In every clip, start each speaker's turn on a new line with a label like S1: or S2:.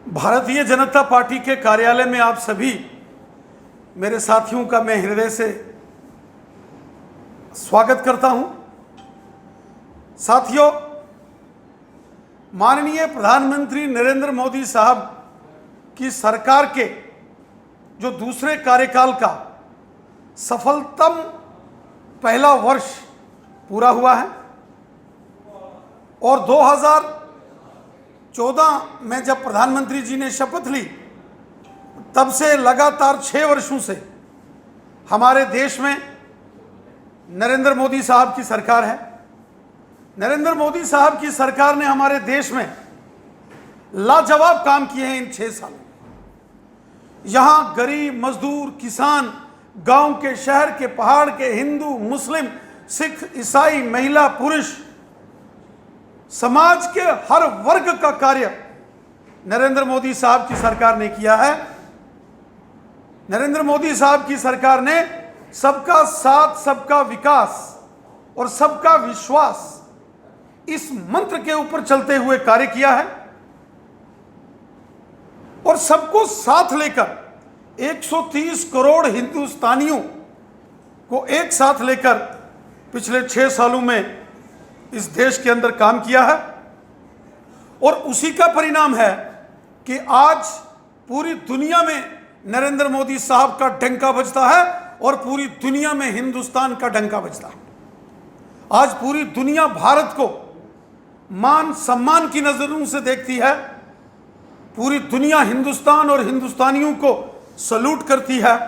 S1: Bharatiya Janata party के कार्यालय में आप सभी मेरे साथियों का मैं हृदय से स्वागत करता हूं। साथियों, माननीय प्रधानमंत्री नरेंद्र मोदी साहब की सरकार के जो दूसरे कार्यकाल का सफलतम पहला वर्ष पूरा हुआ है और 2014 में जब प्रधानमंत्री जी ने शपथ ली तब से लगातार 6 वर्षों से हमारे देश में नरेंद्र मोदी साहब की सरकार है। नरेंद्र मोदी साहब की सरकार ने हमारे देश में लाजवाब काम किए हैं। इन 6 सालों में यहां गरीब, मजदूर, किसान, गांव के, शहर के, पहाड़ के, हिंदू, मुस्लिम, सिख, ईसाई, महिला, पुरुष, समाज के हर वर्ग का कार्य नरेंद्र मोदी साहब की सरकार ने किया है। नरेंद्र मोदी साहब की सरकार ने सबका साथ, सबका विकास और सबका विश्वास इस मंत्र के ऊपर चलते हुए कार्य किया है और सबको साथ लेकर 130 करोड़ हिंदुस्तानियों को एक साथ लेकर पिछले 6 सालों में इस देश के अंदर काम किया है और उसी का परिणाम है कि आज पूरी दुनिया में नरेंद्र मोदी साहब का डंका बजता है और पूरी दुनिया में हिंदुस्तान का डंका बजता है। आज पूरी दुनिया भारत को मान सम्मान की नजरों से देखती है। पूरी दुनिया हिंदुस्तान और हिंदुस्तानियों को सल्यूट करती है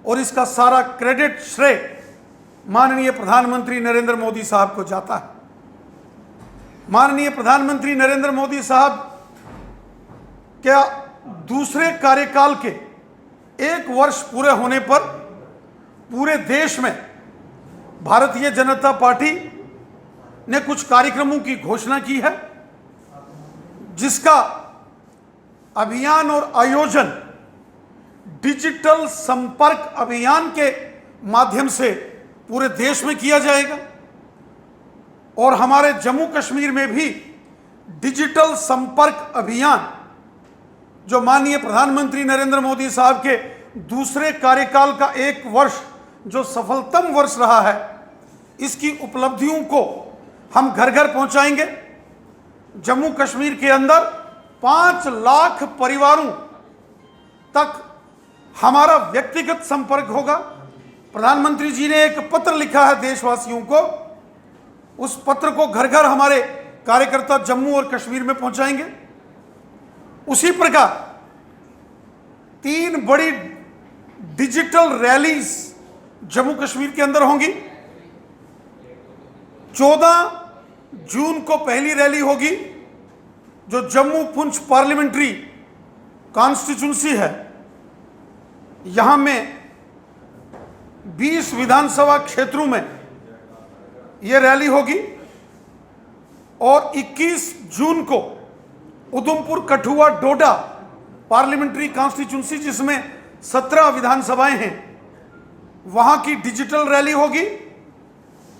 S1: और इसका सारा क्रेडिट, श्रेय माननीय प्रधानमंत्री नरेंद्र मोदी साहब को जाता है। माननीय प्रधानमंत्री नरेंद्र मोदी साहब क्या दूसरे कार्यकाल के 1 वर्ष पूरे होने पर पूरे देश में भारतीय जनता पार्टी ने कुछ कार्यक्रमों की घोषणा की है, जिसका अभियान और आयोजन डिजिटल संपर्क अभियान के माध्यम से पूरे देश में किया जाएगा और हमारे जम्मू कश्मीर में भी डिजिटल संपर्क अभियान जो माननीय प्रधानमंत्री नरेंद्र मोदी साहब के दूसरे कार्यकाल का 1 वर्ष जो सफलतम वर्ष रहा है, इसकी उपलब्धियों को हम घर घर पहुंचाएंगे। जम्मू कश्मीर के अंदर 5 लाख परिवारों तक हमारा व्यक्तिगत संपर्क होगा। प्रधानमंत्री जी ने एक पत्र लिखा है देशवासियों को, उस पत्र को घर घर हमारे कार्यकर्ता जम्मू और कश्मीर में पहुंचाएंगे। उसी प्रकार 3 बड़ी डिजिटल रैलीज जम्मू कश्मीर के अंदर होंगी। 14 जून को पहली रैली होगी जो जम्मू पुंछ पार्लियामेंट्री कॉन्स्टिट्यूंसी है, यहां में 20 विधानसभा क्षेत्रों में यह रैली होगी और 21 जून को उधमपुर, कठुआ, डोडा पार्लियामेंट्री कॉन्स्टिट्यूंसी जिसमें 17 विधानसभाएं हैं, वहां की डिजिटल रैली होगी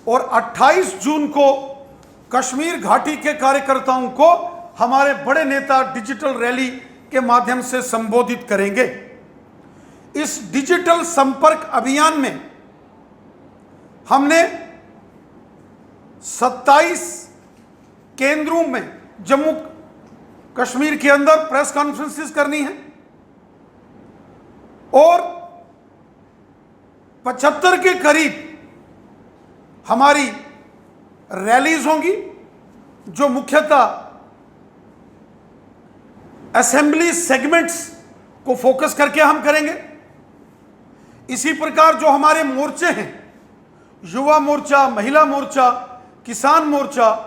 S1: और 28 जून को कश्मीर घाटी के कार्यकर्ताओं को हमारे बड़े नेता डिजिटल रैली के माध्यम से संबोधित करेंगे। इस डिजिटल संपर्क अभियान में हमने 27 केंद्रों में जम्मू कश्मीर के अंदर प्रेस कॉन्फ्रेंसेस करनी है और 75 के करीब हमारी रैलीज होंगी जो मुख्यतः असेंबली सेगमेंट्स को फोकस करके हम करेंगे। इसी प्रकार जो हमारे मोर्चे हैं, युवा मोर्चा, महिला मोर्चा, किसान मोर्चा,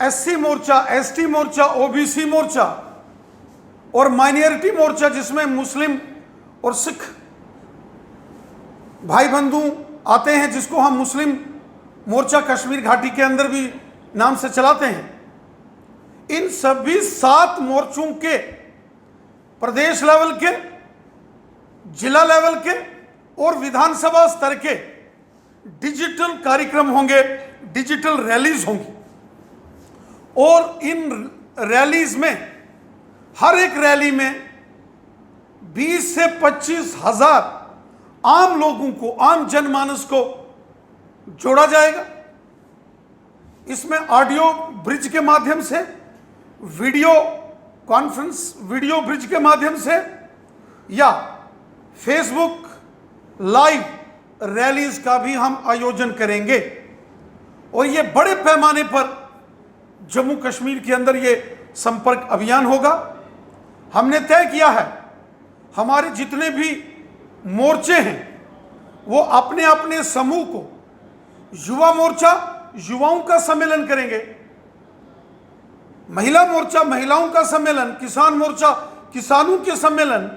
S1: एससी मोर्चा, एसटी मोर्चा, ओबीसी मोर्चा और माइनॉरिटी मोर्चा जिसमें मुस्लिम और सिख भाई बंधु आते हैं, जिसको हम मुस्लिम मोर्चा कश्मीर घाटी के अंदर भी नाम से चलाते हैं, इन सभी 7 मोर्चों के प्रदेश लेवल के, जिला लेवल के और विधानसभा स्तर के डिजिटल कार्यक्रम होंगे, डिजिटल रैलीज होंगी और इन रैलीज में हर एक रैली में 20 से 25 हजार आम लोगों को, आम जनमानस को जोड़ा जाएगा। इसमें ऑडियो ब्रिज के माध्यम से, वीडियो कॉन्फ्रेंस, वीडियो ब्रिज के माध्यम से या फेसबुक लाइव रैलीज का भी हम आयोजन करेंगे। और ये बड़े पैमाने पर जम्मू कश्मीर के अंदर ये संपर्क अभियान होगा। हमने तय किया है, हमारे जितने भी मोर्चे हैं वो अपने अपने समूह को, युवा मोर्चा युवाओं का सम्मेलन करेंगे, महिला मोर्चा महिलाओं का सम्मेलन, किसान मोर्चा किसानों के सम्मेलन,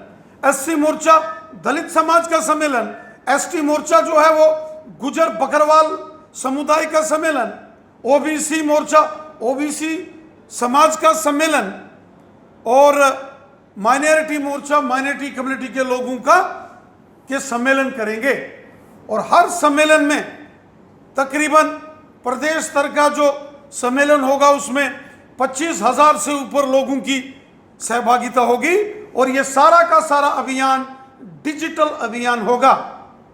S1: एससी मोर्चा दलित समाज का सम्मेलन, एसटी मोर्चा जो है वो गुजर बकरवाल समुदाय का सम्मेलन, ओबीसी मोर्चा ओबीसी समाज का सम्मेलन और माइनॉरिटी मोर्चा माइनॉरिटी कम्युनिटी के लोगों के सम्मेलन करेंगे। और हर सम्मेलन में तकरीबन प्रदेश स्तर का जो सम्मेलन होगा उसमें 25,000 से ऊपर लोगों की सहभागिता होगी। और ये सारा का सारा अभियान डिजिटल अभियान होगा,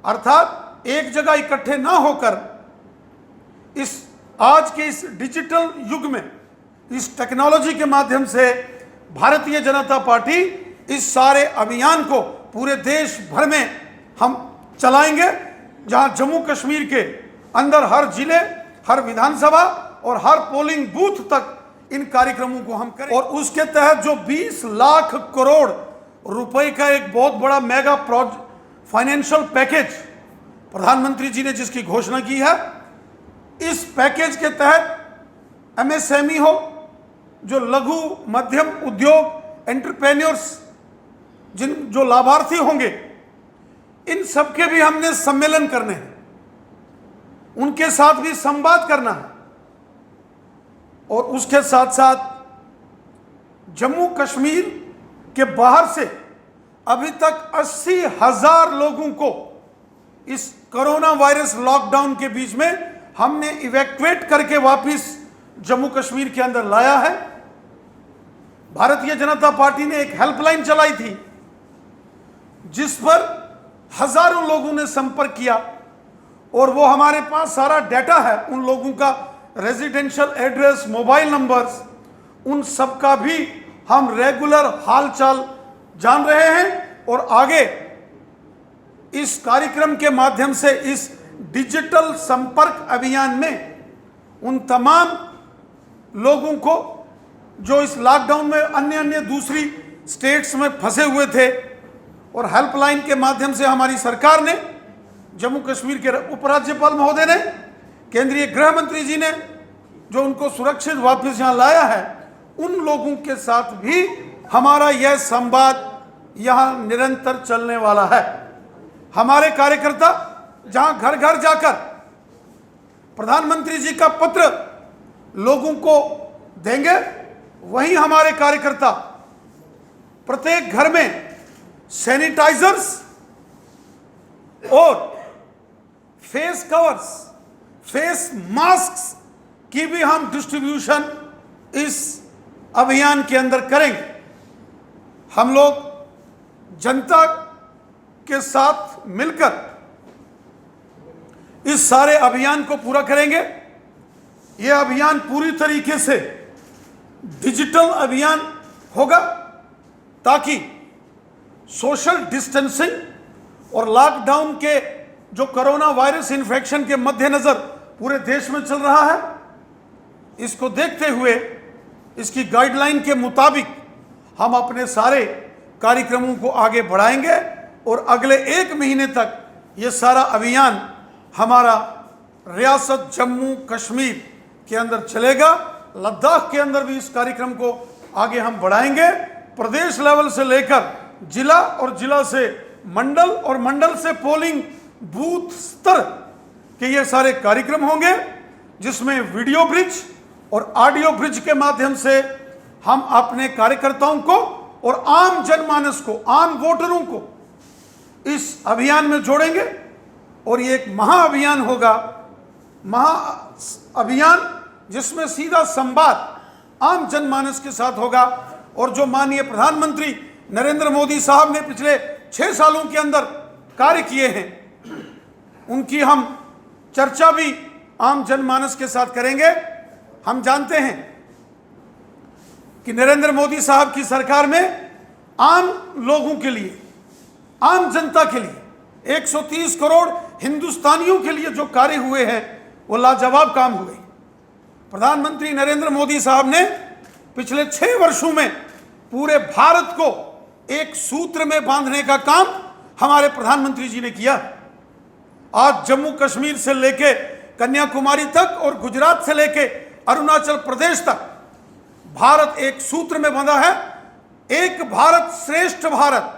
S1: अर्थात एक जगह इकट्ठे ना होकर इस आज के इस डिजिटल युग में, इस टेक्नोलॉजी के माध्यम से भारतीय जनता पार्टी इस सारे अभियान को पूरे देश भर में हम चलाएंगे, जहां जम्मू कश्मीर के अंदर हर जिले, हर विधानसभा और हर पोलिंग बूथ तक इन कार्यक्रमों को हम करें। और उसके तहत जो 20 लाख करोड़ रुपए का एक बहुत बड़ा मेगा फाइनेंशियल पैकेज प्रधानमंत्री जी ने जिसकी घोषणा की है, इस पैकेज के तहत एमएसएमई हो, जो लघु मध्यम उद्योग एंटरप्रेन्योर्स जो लाभार्थी होंगे, इन सबके भी हमने सम्मेलन करने हैं, उनके साथ भी संवाद करना है। और उसके साथ साथ जम्मू कश्मीर के बाहर से अभी तक 80,000 लोगों को इस कोरोना वायरस लॉकडाउन के बीच में हमने इवैक्यूएट करके वापस जम्मू कश्मीर के अंदर लाया है। भारतीय जनता पार्टी ने एक हेल्पलाइन चलाई थी जिस पर हजारों लोगों ने संपर्क किया और वो हमारे पास सारा डाटा है, उन लोगों का रेजिडेंशियल एड्रेस, मोबाइल नंबर्स, उन सब का भी हम रेगुलर हालचाल जान रहे हैं। और आगे इस कार्यक्रम के माध्यम से, इस डिजिटल संपर्क अभियान में उन तमाम लोगों को जो इस लॉकडाउन में अन्य दूसरी स्टेट्स में फंसे हुए थे, और हेल्पलाइन के माध्यम से हमारी सरकार ने, जम्मू कश्मीर के उपराज्यपाल महोदय ने, केंद्रीय गृह मंत्री जी ने जो उनको सुरक्षित वापस यहाँ लाया है, उन लोगों के साथ भी हमारा यह संवाद यहाँ निरंतर चलने वाला है। हमारे कार्यकर्ता जहाँ घर घर जाकर प्रधानमंत्री जी का पत्र लोगों को देंगे, वहीं हमारे कार्यकर्ता प्रत्येक घर में सैनिटाइजर्स और फेस कवर्स, फेस मास्क की भी हम डिस्ट्रीब्यूशन इस अभियान के अंदर करेंगे। हम लोग जनता के साथ मिलकर इस सारे अभियान को पूरा करेंगे। यह अभियान पूरी तरीके से डिजिटल अभियान होगा ताकि सोशल डिस्टेंसिंग और लॉकडाउन के जो कोरोना वायरस इन्फेक्शन के मद्देनजर पूरे देश में चल रहा है, इसको देखते हुए इसकी गाइडलाइन के मुताबिक हम अपने सारे कार्यक्रमों को आगे बढ़ाएंगे और अगले 1 महीने तक ये सारा अभियान हमारा रियासत जम्मू कश्मीर के अंदर चलेगा। लद्दाख के अंदर भी इस कार्यक्रम को आगे हम बढ़ाएंगे। प्रदेश लेवल से लेकर जिला और जिला से मंडल और मंडल से पोलिंग बूथ स्तर के ये सारे कार्यक्रम होंगे, जिसमें वीडियो ब्रिज और ऑडियो ब्रिज के माध्यम से हम अपने कार्यकर्ताओं को और आम जनमानस को, आम वोटरों को इस अभियान में जोड़ेंगे। और ये एक महाअभियान होगा, महाअभियान जिसमें सीधा संवाद आम जनमानस के साथ होगा और जो माननीय प्रधानमंत्री नरेंद्र मोदी साहब ने पिछले 6 सालों के अंदर कार्य किए हैं, उनकी हम चर्चा भी आम जनमानस के साथ करेंगे। हम जानते हैं कि नरेंद्र मोदी साहब की सरकार में आम लोगों के लिए, आम जनता के लिए, 130 करोड़ हिंदुस्तानियों के लिए जो कार्य हुए हैं वो लाजवाब काम हुए। प्रधानमंत्री नरेंद्र मोदी साहब ने पिछले 6 वर्षों में पूरे भारत को एक सूत्र में बांधने का काम हमारे प्रधानमंत्री जी ने किया। आज जम्मू कश्मीर से लेके कन्याकुमारी तक और गुजरात से लेके अरुणाचल प्रदेश तक भारत एक सूत्र में बंधा है। एक भारत श्रेष्ठ भारत,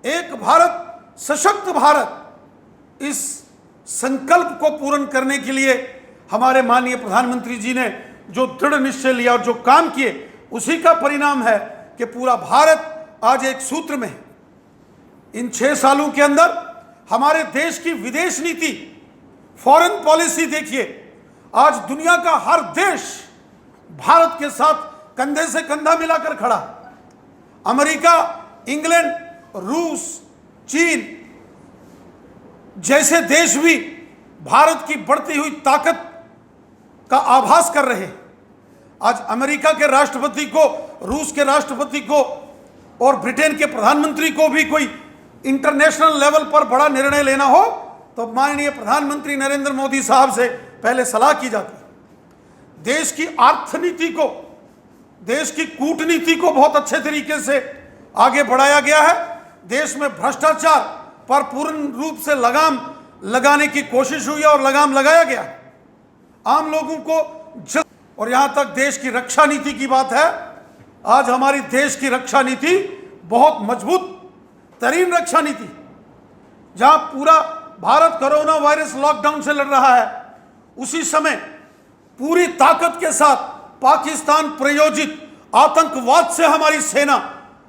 S1: एक भारत सशक्त भारत, इस संकल्प को पूर्ण करने के लिए हमारे माननीय प्रधानमंत्री जी ने जो दृढ़ निश्चय लिया और जो काम किए, उसी का परिणाम है कि पूरा भारत आज एक सूत्र में है। इन 6 सालों के अंदर हमारे देश की विदेश नीति, फॉरेन पॉलिसी देखिए, आज दुनिया का हर देश भारत के साथ कंधे से कंधा मिलाकर खड़ा। अमेरिका, इंग्लैंड, रूस, चीन जैसे देश भी भारत की बढ़ती हुई ताकत का आभास कर रहे हैं। आज अमेरिका के राष्ट्रपति को, रूस के राष्ट्रपति को और ब्रिटेन के प्रधानमंत्री को भी कोई इंटरनेशनल लेवल पर बड़ा निर्णय लेना हो तो माननीय प्रधानमंत्री नरेंद्र मोदी साहब से पहले सलाह की जाती। देश की अर्थनीति को, देश की कूटनीति को बहुत अच्छे तरीके से आगे बढ़ाया गया है। देश में भ्रष्टाचार पर पूर्ण रूप से लगाम लगाने की कोशिश हुई है और लगाम लगाया गया है। आम लोगों को और यहां तक देश की रक्षा नीति की बात है, आज हमारी देश की रक्षा नीति बहुत मजबूत तरीन रक्षा नीति, जहां पूरा भारत कोरोना वायरस लॉकडाउन से लड़ रहा है, उसी समय पूरी ताकत के साथ पाकिस्तान प्रायोजित आतंकवाद से हमारी सेना,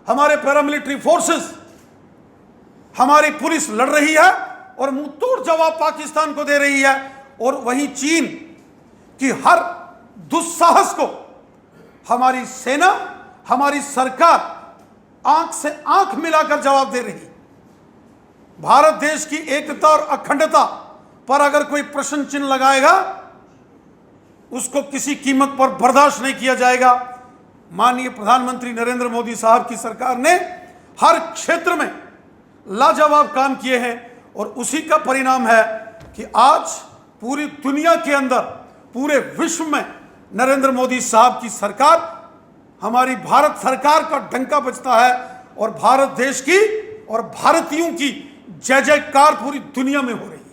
S1: हमारे पैरामिलिट्री फोर्सेस, हमारी पुलिस लड़ रही है और मुंह तोड़ जवाब पाकिस्तान को दे रही है। और वहीं चीन की हर दुस्साहस को हमारी सेना, हमारी सरकार आंख से आंख मिलाकर जवाब दे रही। भारत देश की एकता और अखंडता पर अगर कोई प्रश्न चिन्ह लगाएगा, उसको किसी कीमत पर बर्दाश्त नहीं किया जाएगा। माननीय प्रधानमंत्री नरेंद्र मोदी साहब की सरकार ने हर क्षेत्र में लाजवाब काम किए हैं और उसी का परिणाम है कि आज पूरी दुनिया के अंदर, पूरे विश्व में नरेंद्र मोदी साहब की सरकार, हमारी भारत सरकार का डंका बजता है और भारत देश की और भारतीयों की जय जयकार पूरी दुनिया में हो रही है।